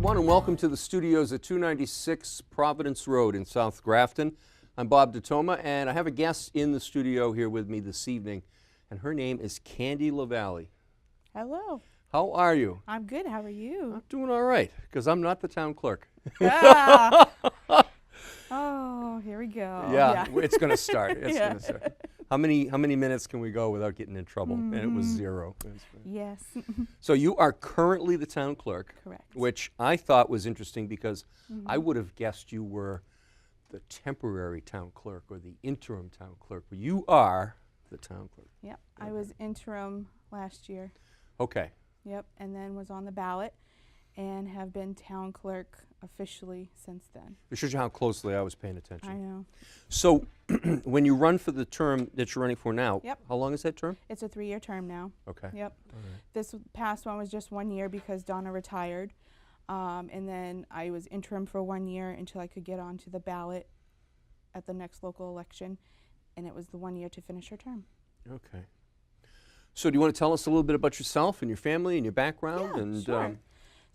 everyone, and welcome to the studios at 296 Providence Road in South Grafton. I'm Bob DeToma, and I have a guest in the studio here with me this evening, and her name is Kandy Lavallee. Hello. How are you? I'm good. How are you? I'm doing all right, because I'm not the town clerk. Ah. Oh, here we go. Yeah. It's going to start. It's Yeah. going to start. How many minutes can we go without getting in trouble? And it was 0. Yes. So you are currently the town clerk. Correct. Which I thought was interesting because I would have guessed you were the temporary town clerk or the interim town clerk, but you are the town clerk. Yep. I was interim last year. Okay. Yep. And then was on the ballot and have been town clerk officially since then. It shows you how closely I was paying attention. I know. So when you run for the term that you're running for now, Yep. how long is that term? It's a 3-year term now. Okay. Yep. All right. This past one was just 1 year because Donna retired. And then I was interim for 1 year until I could get onto the ballot at the next local election. And it was the 1 year to finish her term. Okay. So do you want to tell us a little bit about yourself and your family and your background? Yeah, and sure.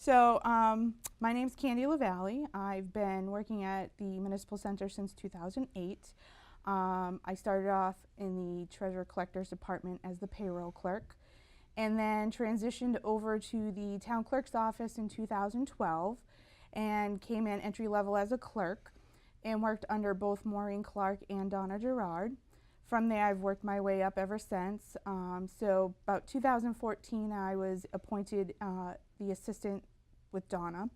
So my name's Kandy Lavallee. I've been working at the Municipal Center since 2008. I started off in the Treasurer Collector's Department as the payroll clerk, and then transitioned over to the Town Clerk's office in 2012 and came in entry level as a clerk and worked under both Maureen Clark and Donna Gerard. From there, I've worked my way up ever since. So about 2014, I was appointed the assistant with Donna,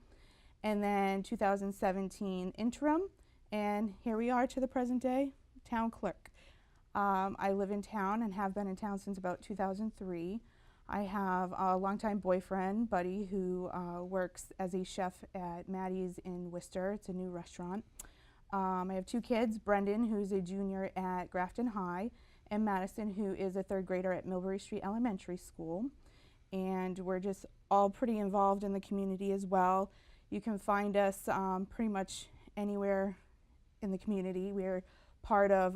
and then 2017 interim, and here we are to the present day, town clerk. I live in town and have been in town since about 2003. I have a longtime boyfriend, Buddy, who works as a chef at Maddie's in Worcester. It's a new restaurant. I have 2 kids, Brendan, who's a junior at Grafton High, and Madison, who is a 3rd grader at Millbury Street Elementary School. And we're just all pretty involved in the community as well. You can find us pretty much anywhere in the community. We're part of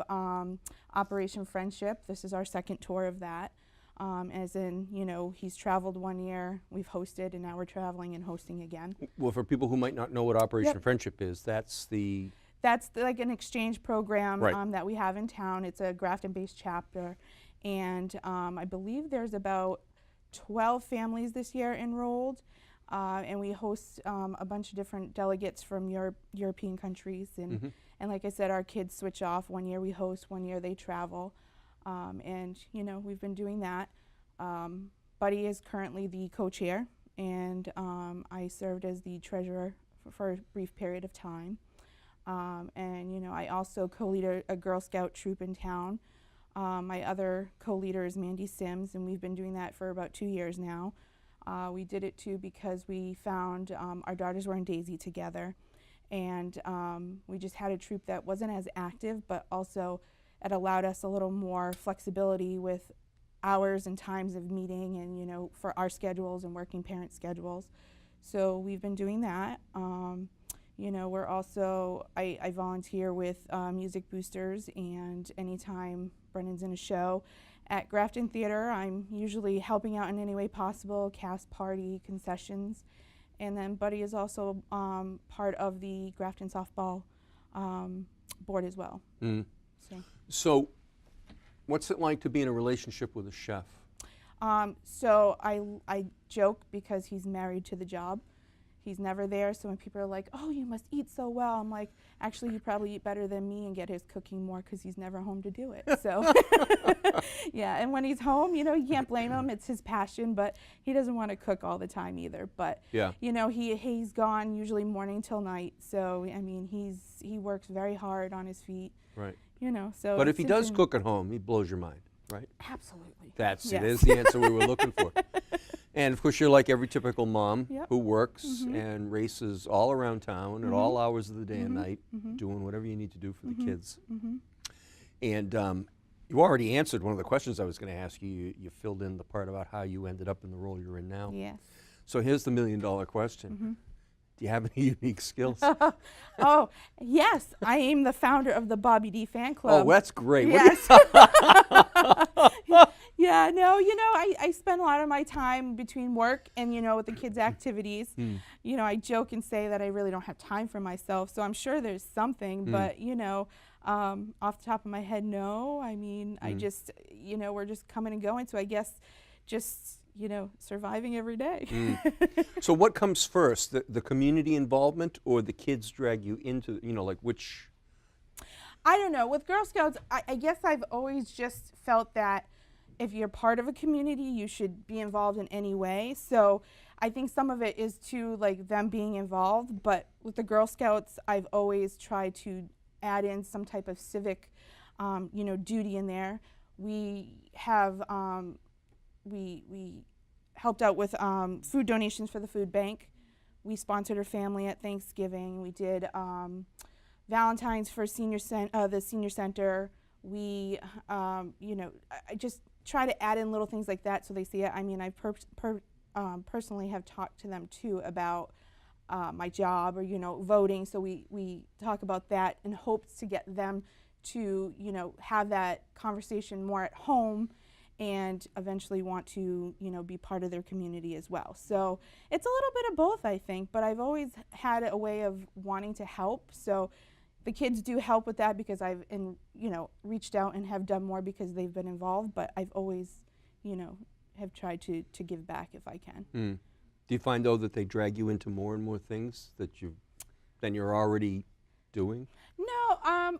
Operation Friendship. This is our 2nd tour of that. As in, you know, he's traveled 1 year, we've hosted, and now we're traveling and hosting again. Well, for people who might not know what Operation Friendship is, that's like an exchange program Right. that we have in town. It's a Grafton-based chapter, and I believe there's about 12 families this year enrolled, and we host a bunch of different delegates from European countries, and like I said, our kids switch off. 1 year we host, 1 year they travel, and you know, we've been doing that. Buddy is currently the co-chair, and I served as the treasurer for a brief period of time. And you know, I also co-lead a Girl Scout troop in town. My other co-leader is Mandy Sims, and we've been doing that for about 2 years now. We did it too because we found our daughters were in Daisy together, and we just had a troop that wasn't as active, but also it allowed us a little more flexibility with hours and times of meeting, and you know, for our schedules and working parent schedules. So we've been doing that. You know, we're also, I volunteer with Music Boosters, and anytime Brendan's in a show at Grafton Theater, I'm usually helping out in any way possible, cast party, concessions. And then Buddy is also part of the Grafton softball board as well. So what's it like to be in a relationship with a chef? So I joke because he's married to the job. He's never there, so when people are like, oh, you must eat so well, I'm like, actually, you probably eat better than me and get his cooking more because he's never home to do it. So, yeah, and when he's home, you know, you can't blame him. It's his passion, but he doesn't want to cook all the time either. But, you know, he's gone usually morning till night. So, I mean, he works very hard on his feet. Right. You know, so. But if he does cook at home, he blows your mind, right? Absolutely. It is the answer we were looking for. And of course, you're like every typical mom who works and races all around town at all hours of the day and night, doing whatever you need to do for the kids. And you already answered one of the questions I was going to ask you. You filled in the part about how you ended up in the role you're in now. Yes. So here's the million-dollar question. Do you have any unique skills? Oh, yes. I am the founder of the Bobby D fan club. Oh, that's great. Yes. Yeah, no, I spend a lot of my time between work and, with the kids' activities. I joke and say that I really don't have time for myself, so I'm sure there's something, but, off the top of my head, no. I mean, I just, we're just coming and going, so I guess just, surviving every day. So what comes first, the community involvement or the kids drag you into, like which? I don't know. With Girl Scouts, I guess I've always just felt that if you're part of a community, you should be involved in any way. So I think some of it is to like them being involved, but with the Girl Scouts, I've always tried to add in some type of civic, duty in there. We have, we helped out with food donations for the food bank. We sponsored her family at Thanksgiving. We did Valentine's for the senior center. We, I just try to add in little things like that so they see it. I mean, I personally have talked to them too about my job or, voting. So we talk about that in hopes to get them to, have that conversation more at home and eventually want to, be part of their community as well. So it's a little bit of both, I think, but I've always had a way of wanting to help. So the kids do help with that because I've, reached out and have done more because they've been involved, but I've always, have tried to give back if I can. Do you find, though, that they drag you into more and more things than you're already doing? No,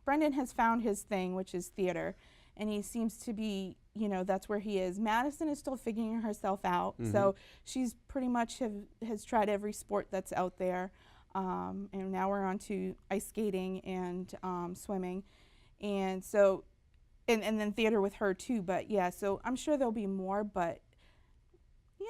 Brendan has found his thing, which is theater, and he seems to be, that's where he is. Madison is still figuring herself out, so she's pretty much has tried every sport that's out there, and now we're on to ice skating and swimming, and so, and then theater with her too, but yeah, so I'm sure there'll be more, but,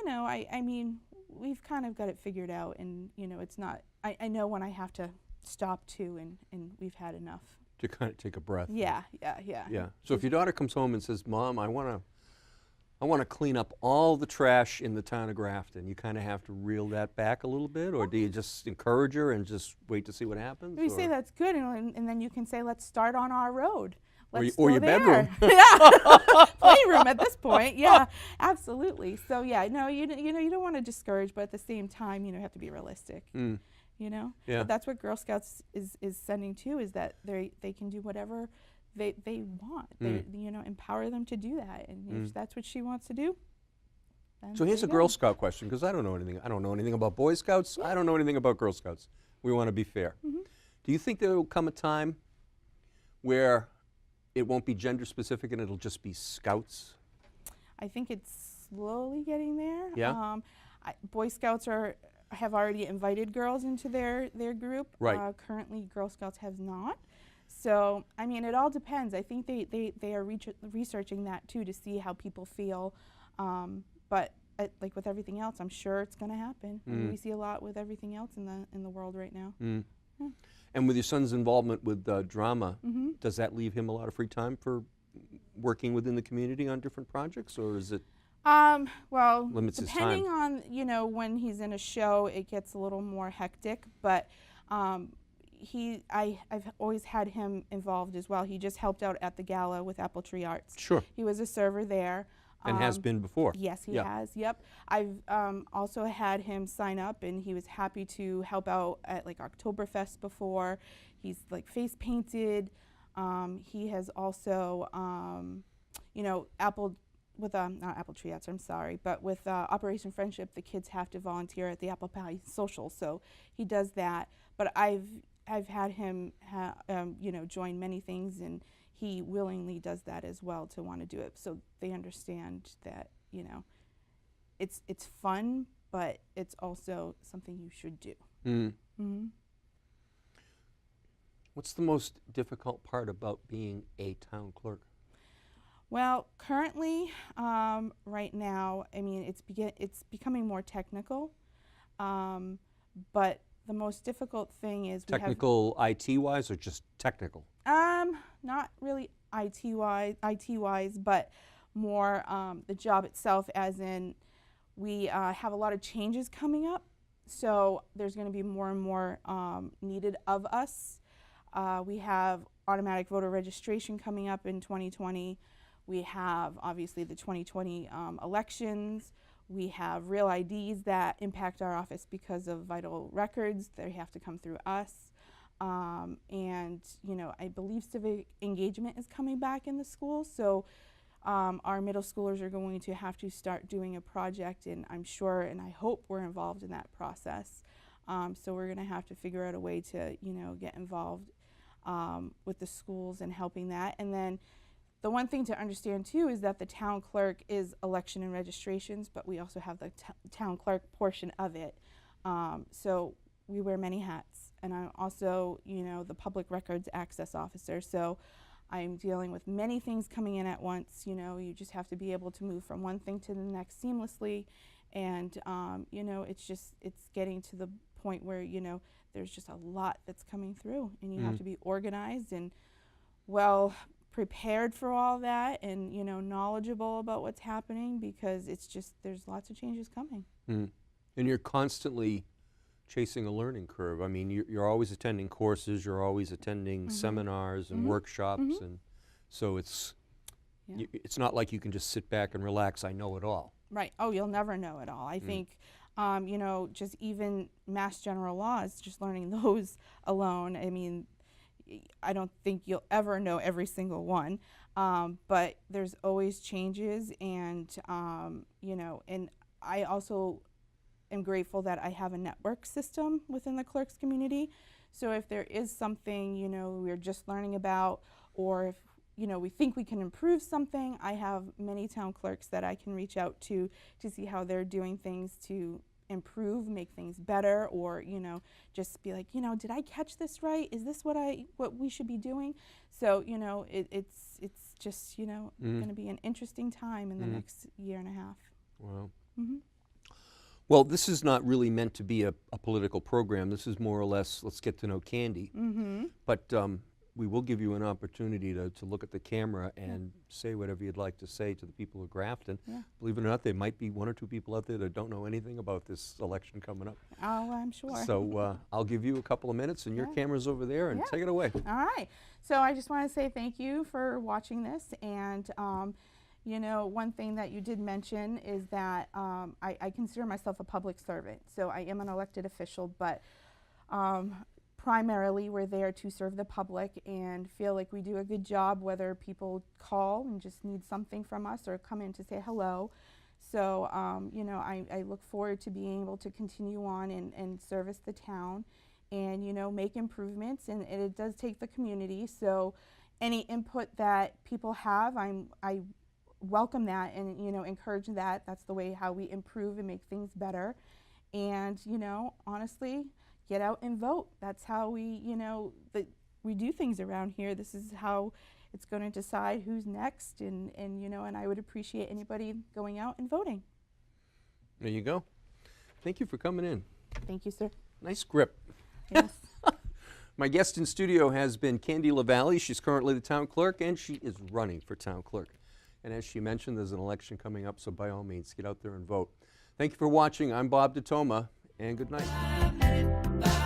I mean, we've kind of got it figured out, and, it's not, I know when I have to stop too, and we've had enough. To kind of take a breath. Yeah. So if your daughter comes home and says, "Mom, I want to clean up all the trash in the town of Grafton," you kind of have to reel that back a little bit, or do you just encourage her and just wait to see what happens? We say that's good, and then you can say, "Let's start on our road." Or your bedroom. Yeah, playroom at this point. Yeah, absolutely. So yeah, no, you don't want to discourage, but at the same time, you have to be realistic. Yeah. But that's what Girl Scouts is sending to, is that they can do whatever they want. They empower them to do that, and if that's what she wants to do. Then so here's a Girl Scout question, because I don't know anything. I don't know anything about Boy Scouts. I don't know anything about Girl Scouts. We want to be fair. Do you think there will come a time where it won't be gender specific and it'll just be Scouts? I think it's slowly getting there. Yeah. Boy Scouts have already invited girls into their group. Right. Currently, Girl Scouts has not. So, I mean, it all depends. I think they are researching that too to see how people feel. But like with everything else, I'm sure it's going to happen. I mean, we see a lot with everything else in the world right now. Yeah. And with your son's involvement with drama, does that leave him a lot of free time for working within the community on different projects, or is it? Well, limits his depending time? on, when he's in a show, it gets a little more hectic, but I've always had him involved as well. He just helped out at the gala with Apple Tree Arts. Sure. He was a server there. And has been before. Yes, he has, yep. I've also had him sign up, and he was happy to help out at like Oktoberfest before. He's like face painted. He has also, not Apple Tree Arts, I'm sorry, but with Operation Friendship, the kids have to volunteer at the Apple Pie Social, so he does that. But I've had him, join many things, and he willingly does that as well to want to do it. So they understand that, it's fun, but it's also something you should do. What's the most difficult part about being a town clerk? Well, currently, right now, I mean, it's becoming more technical, but the most difficult thing is technical IT-wise, or just technical? Not really IT-wise, but more the job itself, as in we have a lot of changes coming up, so there's going to be more and more needed of us. We have automatic voter registration coming up in 2020. We have obviously the 2020 elections. We have real IDs that impact our office because of vital records. They have to come through us. And you know, I believe civic engagement is coming back in the schools. So our middle schoolers are going to have to start doing a project, and I'm sure and I hope we're involved in that process. So we're going to have to figure out a way to, you know, get involved with the schools and helping that. And then the one thing to understand too is that the town clerk is election and registrations, but we also have the town clerk portion of it. So we wear many hats, and I'm also, you know, the public records access officer. So I'm dealing with many things coming in at once. You know, you just have to be able to move from one thing to the next seamlessly. And, you know, it's getting to the point where, you know, there's just a lot that's coming through, and you have to be organized and well prepared for all that, and, you know, knowledgeable about what's happening, because it's just, there's lots of changes coming. And you're constantly chasing a learning curve. I mean, you're always attending courses, you're always attending seminars and workshops, and so it's not like you can just sit back and relax, I know it all. Right. Oh, you'll never know it all. I think, you know, just even Mass General laws, just learning those alone, I mean, I don't think you'll ever know every single one, but there's always changes, and, you know, and I also am grateful that I have a network system within the clerks community. So if there is something, you know, we're just learning about, or if, you know, we think we can improve something, I have many town clerks that I can reach out to see how they're doing things to improve, make things better, or, you know, just be like, you know, did I catch this right? Is this what we should be doing? So, you know, it's just, you know, going to be an interesting time in the next year and a half. Wow. Well, this is not really meant to be a political program. This is more or less, let's get to know Kandy. But we will give you an opportunity to look at the camera and say whatever you'd like to say to the people of Grafton. Believe it or not, there might be one or two people out there that don't know anything about this election coming up. Oh, I'm sure. So I'll give you a couple of minutes, and your camera's over there, and take it away. All right. So I just want to say thank you for watching this. And you know, one thing that you did mention is that I consider myself a public servant. So I am an elected official, but primarily we're there to serve the public and feel like we do a good job, whether people call and just need something from us or come in to say hello. So, you know, I look forward to being able to continue on and service the town and, you know, make improvements. And it does take the community. So any input that people have, I welcome that and, you know, encourage that. That's the way how we improve and make things better. And, you know, honestly, get out and vote. That's how we, you know, we do things around here. This is how it's going to decide who's next. And, you know, and I would appreciate anybody going out and voting. There you go. Thank you for coming in. Thank you, sir. Nice grip. Yes. My guest in studio has been Kandy Lavallee. She's currently the town clerk, and she is running for town clerk. And as she mentioned, there's an election coming up, so by all means, get out there and vote. Thank you for watching. I'm Bob DeToma, and good night.